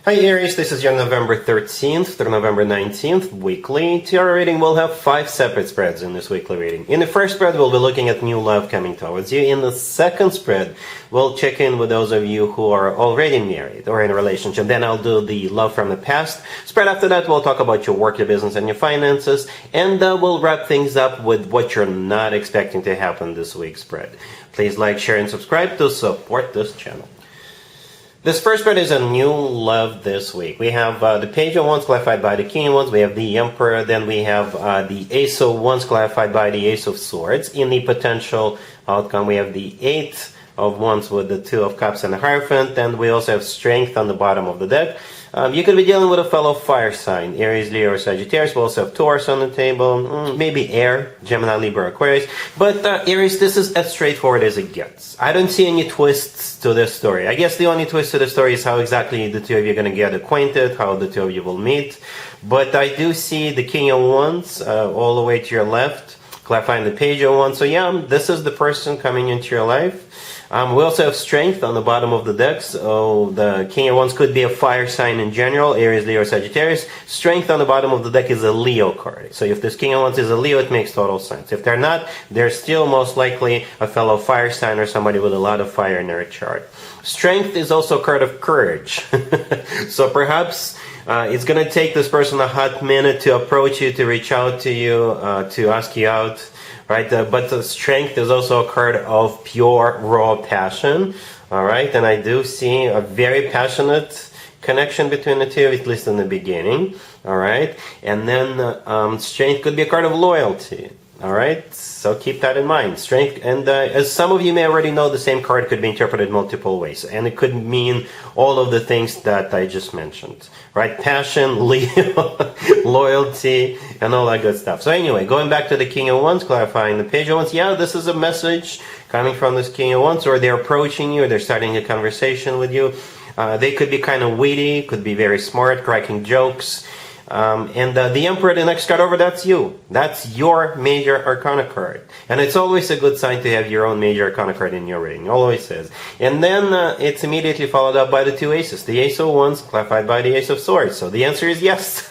Hi Aries, this is your November 13th through November 19th weekly tarot reading. We'll have 5 separate spreads in this weekly reading. In the first spread, we'll be looking at new love coming towards you. In the second spread, we'll check in with those of you who are already married or in a relationship. Then I'll do the love from the past. Spread after that, we'll talk about your work, your business, and your finances. And we'll wrap things up with what you're not expecting to happen this week's spread. Please like, share, and subscribe to support this channel. This first spread is a new love this week. We have the Page of Wands clarified by the King of Wands. We have the Emperor. Then we have the Ace of Wands clarified by the Ace of Swords. In the potential outcome, we have the 8 of Wands with the 2 of Cups and the Hierophant. And we also have Strength on the bottom of the deck. You could be dealing with a fellow fire sign, Aries, Leo, or Sagittarius. We also have Taurus on the table, maybe Air, Gemini, Libra, Aquarius. But Aries, this is as straightforward as it gets. I don't see any twists to this story. I guess the only twist to the story is how exactly the two of you are going to get acquainted, how the two of you will meet. But I do see the King of Wands all the way to your left, clarifying the Page of Wands. So yeah, this is the person coming into your life. We also have Strength on the bottom of the deck. So the King of Wands could be a fire sign in general, Aries, Leo, Sagittarius. Strength on the bottom of the deck is a Leo card. So if this King of Wands is a Leo, it makes total sense. If they're not, they're still most likely a fellow fire sign or somebody with a lot of fire in their chart. Strength is also a card of courage. So perhaps it's going to take this person a hot minute to approach you, to reach out to you, to ask you out. Right, but the Strength is also a card of pure, raw passion. All right, and I do see a very passionate connection between the two, at least in the beginning. All right, and then Strength could be a card of loyalty. All right, so keep that in mind. Strength, and as some of you may already know, the same card could be interpreted multiple ways, and it could mean all of the things that I just mentioned. Right, passion, Leo, loyalty, and all that good stuff. So anyway, going back to the King of Wands, clarifying the Page of Wands. Yeah, this is a message coming from this King of Wands, or they're approaching you, or they're starting a conversation with you. They could be kind of witty, could be very smart, cracking jokes. And the Emperor, the next card over, that's you. That's your major arcana card. And it's always a good sign to have your own major arcana card in your reading. Always is. And then it's immediately followed up by the 2 aces. The Ace of Wands clarified by the Ace of Swords. So the answer is yes.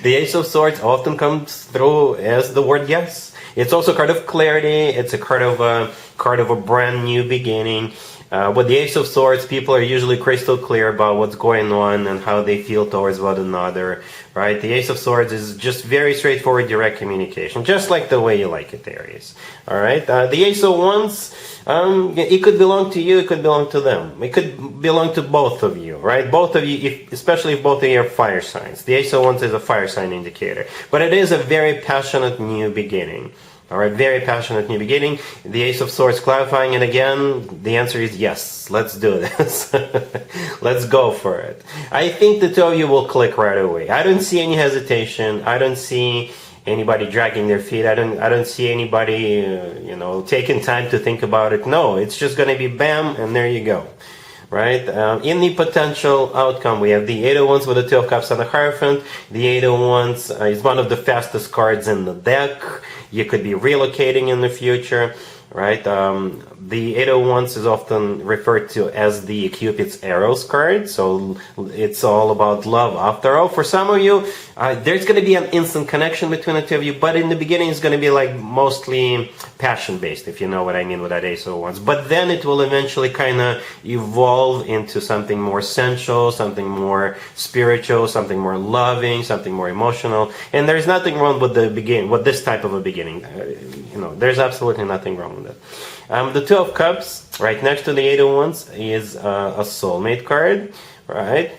The Ace of Swords often comes through as the word yes. It's also a card of clarity. It's a card of a brand new beginning. With the Ace of Swords, people are usually crystal clear about what's going on and how they feel towards one another, right? The Ace of Swords is just very straightforward, direct communication, just like the way you like it, Aries. All right? The Ace of Wands, it could belong to you, it could belong to them. It could belong to both of you, right? Both of you, especially if both of you are fire signs. The Ace of Wands is a fire sign indicator. But it is a very passionate new beginning. All right, very passionate new beginning. The Ace of Swords clarifying it again. The answer is yes. Let's do this. Let's go for it. I think the two of you will click right away. I don't see any hesitation. I don't see anybody dragging their feet. I don't see anybody, taking time to think about it. No, it's just going to be bam, and there you go. Right? In the potential outcome, we have the 8 of Wands with the 2 of Cups and the Hierophant. The 8 of Wands is one of the fastest cards in the deck. You could be relocating in the future, right? The 8 of Wands is often referred to as the Cupid's arrows card, so it's all about love after all. For some of you, there's going to be an instant connection between the two of you, but in the beginning it's going to be like mostly passion-based, if you know what I mean with that Ace of Wands. But then it will eventually kind of evolve into something more sensual, something more spiritual, something more loving, something more emotional. And there's nothing wrong with with this type of a beginning. There's absolutely nothing wrong with it. The 2 of Cups, right next to the 8 of Wands, is a soulmate card, right?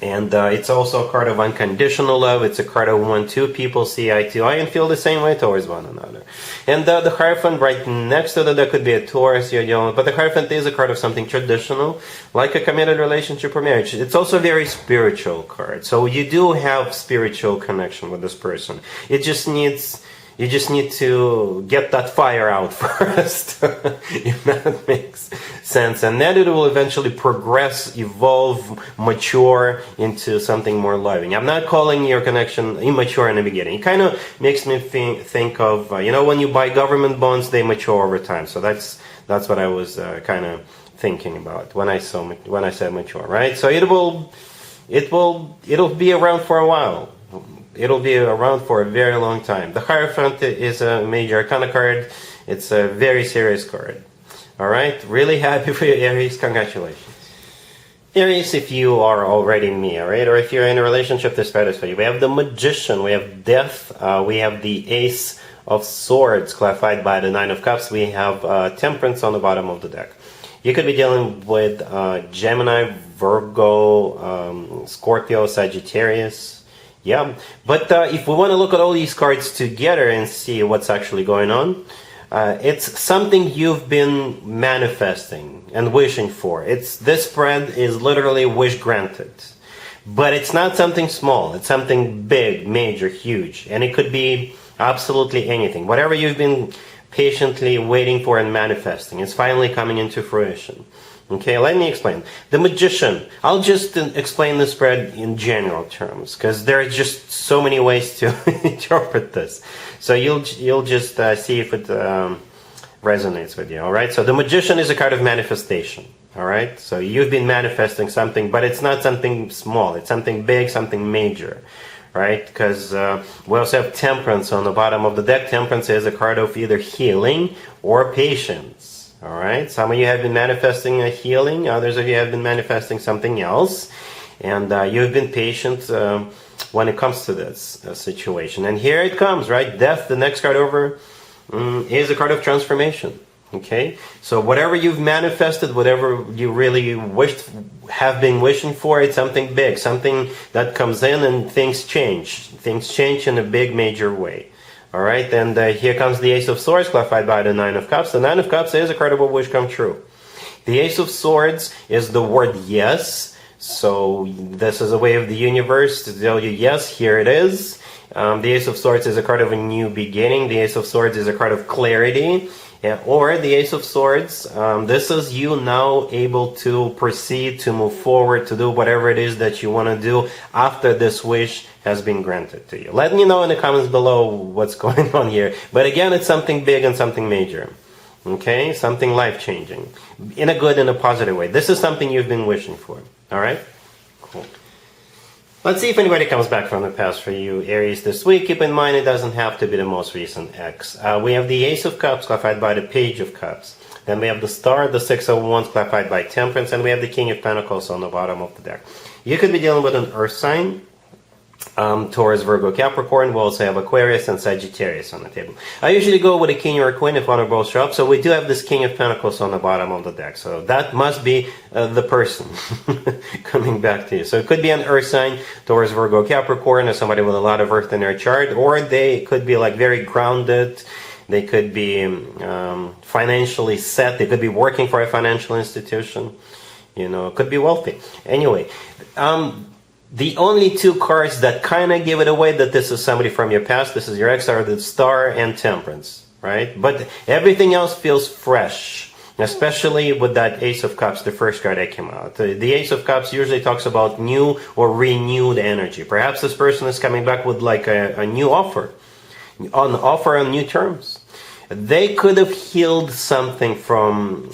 And it's also a card of unconditional love. It's a card of when two people see eye to eye and feel the same way towards one another. And the Hierophant right next to that could be a Taurus you're dealing with. But the Hierophant is a card of something traditional, like a committed relationship or marriage. It's also a very spiritual card. So you do have spiritual connection with this person. You just need to get that fire out first, if that makes sense. And then it will eventually progress, evolve, mature into something more loving. I'm not calling your connection immature in the beginning. It kind of makes me think of, when you buy government bonds, they mature over time. So that's what I was kind of thinking about when I said mature, right? So it will it'll be around for a while. It'll be around for a very long time. The Hierophant is a major arcana card. It's a very serious card. All right, really happy for you, Aries. Congratulations. Aries, if you are already married, or if you're in a relationship, this spread is for you. We have the Magician, we have Death, we have the Ace of Swords, clarified by the Nine of Cups. We have Temperance on the bottom of the deck. You could be dealing with Gemini, Virgo, Scorpio, Sagittarius. Yeah, but if we want to look at all these cards together and see what's actually going on, it's something you've been manifesting and wishing for. This spread is literally wish granted. But it's not something small. It's something big, major, huge. And it could be absolutely anything. Whatever you've been patiently waiting for and manifesting, it's finally coming into fruition. Okay, let me explain. The Magician. I'll just explain the spread in general terms, because there are just so many ways to interpret this. So you'll just see if it resonates with you. All right. So the Magician is a card of manifestation. All right. So you've been manifesting something, but it's not something small. It's something big, something major. Right? Because we also have Temperance on the bottom of the deck. Temperance is a card of either healing or patience. All right, some of you have been manifesting a healing, others of you have been manifesting something else, and you've been patient when it comes to this situation. And here it comes, right? Death, the next card over, is a card of transformation. Okay, so whatever you've manifested, whatever you really have been wishing for, it's something big, something that comes in and things change. Things change in a big, major way. All right, and here comes the Ace of Swords, clarified by the Nine of Cups. The Nine of Cups is a card of a wish come true. The Ace of Swords is the word yes. So this is a way of the universe to tell you, yes, here it is. The Ace of Swords is a card of a new beginning. The Ace of Swords is a card of clarity. Or the Ace of Swords, this is you now able to proceed, to move forward, to do whatever it is that you want to do after this wish has been granted to you. Let me know in the comments below what's going on here. But again, it's something big and something major. Okay? Something life-changing. In a good and a positive way. This is something you've been wishing for. Alright? Cool. Let's see if anybody comes back from the past for you, Aries, this week. Keep in mind, it doesn't have to be the most recent ex. We have the Ace of Cups, clarified by the Page of Cups. Then we have the Star, the Six of Wands, clarified by Temperance. And we have the King of Pentacles on the bottom of the deck. You could be dealing with an Earth sign. Taurus, Virgo, Capricorn. We also have Aquarius and Sagittarius on the table. I usually go with a king or a queen if one or both show up. So we do have this King of Pentacles on the bottom of the deck. So that must be the person coming back to you. So it could be an earth sign, Taurus, Virgo, Capricorn, or somebody with a lot of earth in their chart. Or they could be like very grounded. They could be financially set. They could be working for a financial institution. You know, it could be wealthy. Anyway, the only two cards that kind of give it away that this is somebody from your past, this is your ex, are the Star and Temperance, right? But everything else feels fresh, especially with that Ace of Cups, the first card that came out. The Ace of Cups usually talks about new or renewed energy. Perhaps this person is coming back with like a new offer, on new terms. They could have healed something from,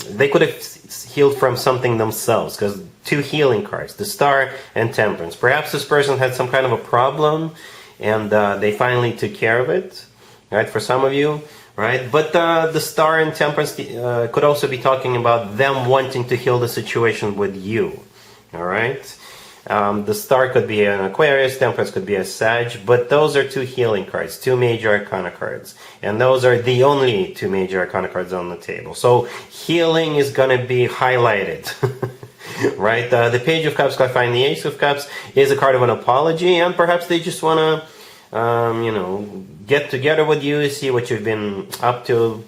something themselves, because two healing cards, the Star and Temperance. Perhaps this person had some kind of a problem and they finally took care of it, right, for some of you, right? But the Star and Temperance could also be talking about them wanting to heal the situation with you, all right? The Star could be an Aquarius, Temperance could be a Sag, but those are two healing cards, two major arcana cards. And those are the only two major arcana cards on the table. So healing is going to be highlighted. Right? The Page of Cups, clarifying the Ace of Cups, is a card of an apology, and perhaps they just want to, get together with you, see what you've been up to,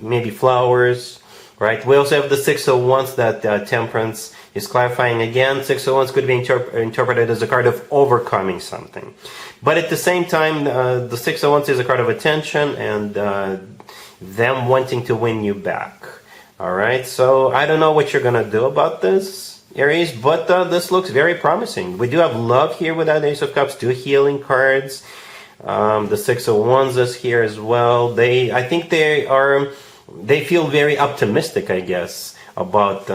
maybe flowers, right? We also have the Six of Wands that Temperance is clarifying again. Six of Wands could be interpreted as a card of overcoming something. But at the same time, the Six of Wands is a card of attention and them wanting to win you back. All right, so I don't know what you're going to do about this, Aries, but this looks very promising. We do have love here with that Ace of Cups, two healing cards. The Six of Wands is here as well. I think they feel very optimistic, I guess, about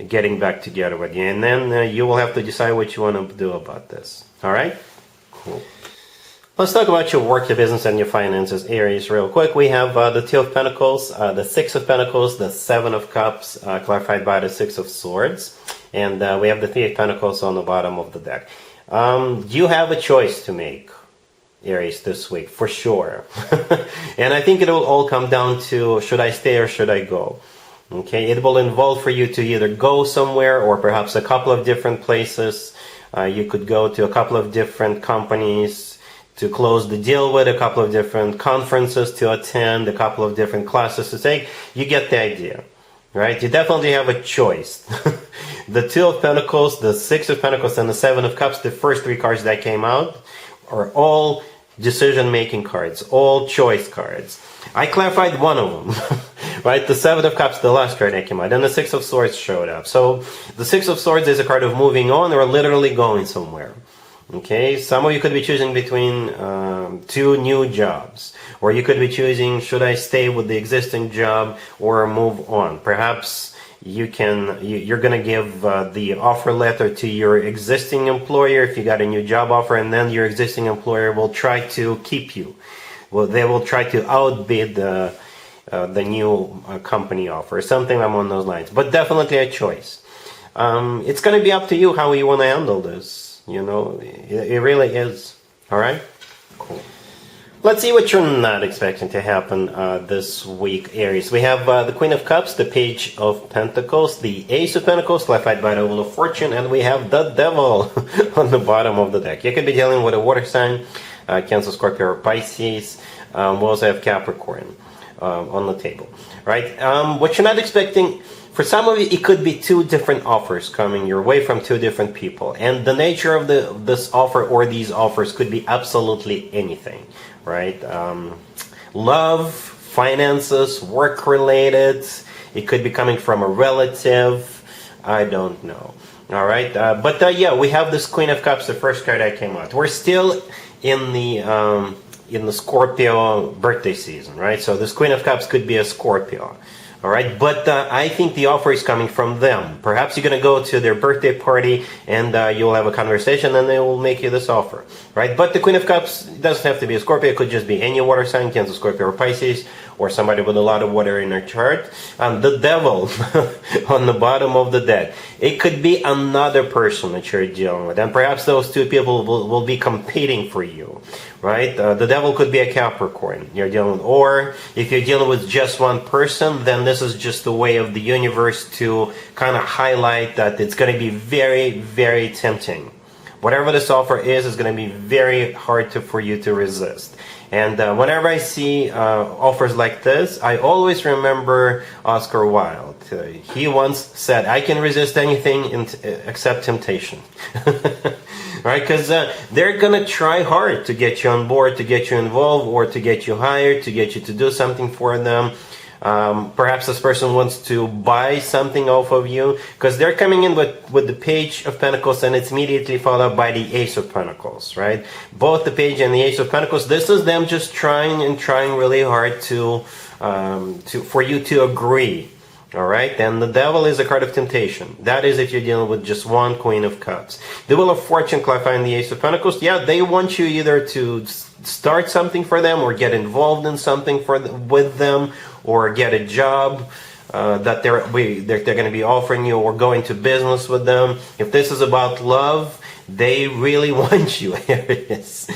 getting back together with you. And then you will have to decide what you want to do about this. All right? Cool. Let's talk about your work, your business, and your finances, Aries, real quick. We have the Two of Pentacles, the Six of Pentacles, the Seven of Cups, clarified by the Six of Swords. And we have the Three of Pentacles on the bottom of the deck. You have a choice to make, Aries, this week, for sure. And I think it will all come down to, should I stay or should I go? Okay, it will involve for you to either go somewhere or perhaps a couple of different places. You could go to a couple of different companies to close the deal with, a couple of different conferences to attend, a couple of different classes to take. You get the idea, right? You definitely have a choice. The Two of Pentacles, the Six of Pentacles, and the Seven of Cups, the first three cards that came out, are all decision-making cards, all choice cards. I clarified one of them, right? The Seven of Cups, the last card that came out, and the Six of Swords showed up. So the Six of Swords is a card of moving on or literally going somewhere. Okay, some of you could be choosing between two new jobs, or you could be choosing, should I stay with the existing job or move on? Perhaps you're going to give the offer letter to your existing employer if you got a new job offer, and then your existing employer will try to keep you. Well, they will try to outbid the new company offer, something along those lines. But definitely a choice. It's going to be up to you how you want to handle this. You know, it really is. All right? Cool. Let's see what you're not expecting to happen this week, Aries. We have the Queen of Cups, the Page of Pentacles, the Ace of Pentacles, clarified by the Wheel of Fortune, and we have the Devil on the bottom of the deck. You could be dealing with a water sign, Cancer, Scorpio, or Pisces. We also have Capricorn on the table, right? What you're not expecting, for some of you, it could be two different offers coming your way from two different people. And the nature of this offer or these offers could be absolutely anything, right? Love, finances, work-related. It could be coming from a relative. I don't know. All right? Yeah, we have this Queen of Cups, the first card that came out. We're still in the Scorpio birthday season, right? So this Queen of Cups could be a Scorpio. All right, but I think the offer is coming from them. Perhaps you're going to go to their birthday party and you'll have a conversation and they will make you this offer, right? But the Queen of Cups doesn't have to be a Scorpio. It could just be any water sign, Cancer, Scorpio, or Pisces, or somebody with a lot of water in their chart. The Devil on the bottom of the deck. It could be another person that you're dealing with, and perhaps those two people will be competing for you, right? The Devil could be a Capricorn you're dealing with, or if you're dealing with just one person, then this is just a way of the universe to kind of highlight that it's going to be very, very tempting. Whatever this offer is going to be very hard for you to resist. And whenever I see offers like this, I always remember Oscar Wilde. He once said, I can resist anything except temptation. Right? Because they're going to try hard to get you on board, to get you involved, or to get you hired, to get you to do something for them. Perhaps this person wants to buy something off of you, because they're coming in with the Page of Pentacles, and it's immediately followed by the Ace of Pentacles, right? Both the Page and the Ace of Pentacles, this is them just trying really hard for you to agree. All right, and the Devil is a card of temptation. That is if you're dealing with just one Queen of Cups. The Wheel of Fortune, clarifying the Ace of Pentacles. Yeah, they want you either to start something for them, or get involved in something with them, or get a job that they're going to be offering you, or go into business with them. If this is about love, they really want you, Aries.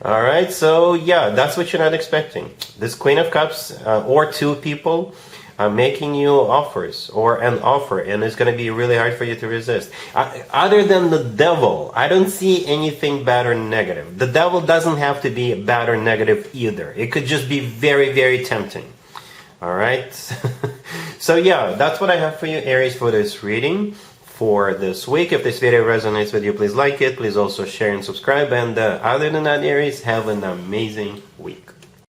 All right, so yeah, that's what you're not expecting. This Queen of Cups, or two people making you offers, or an offer, and it's going to be really hard for you to resist. Other than the Devil, I don't see anything bad or negative. The Devil doesn't have to be bad or negative either. It could just be very, very tempting. All right? So yeah, that's what I have for you, Aries, for this reading for this week. If this video resonates with you, please like it. Please also share and subscribe. And other than that, Aries, have an amazing week.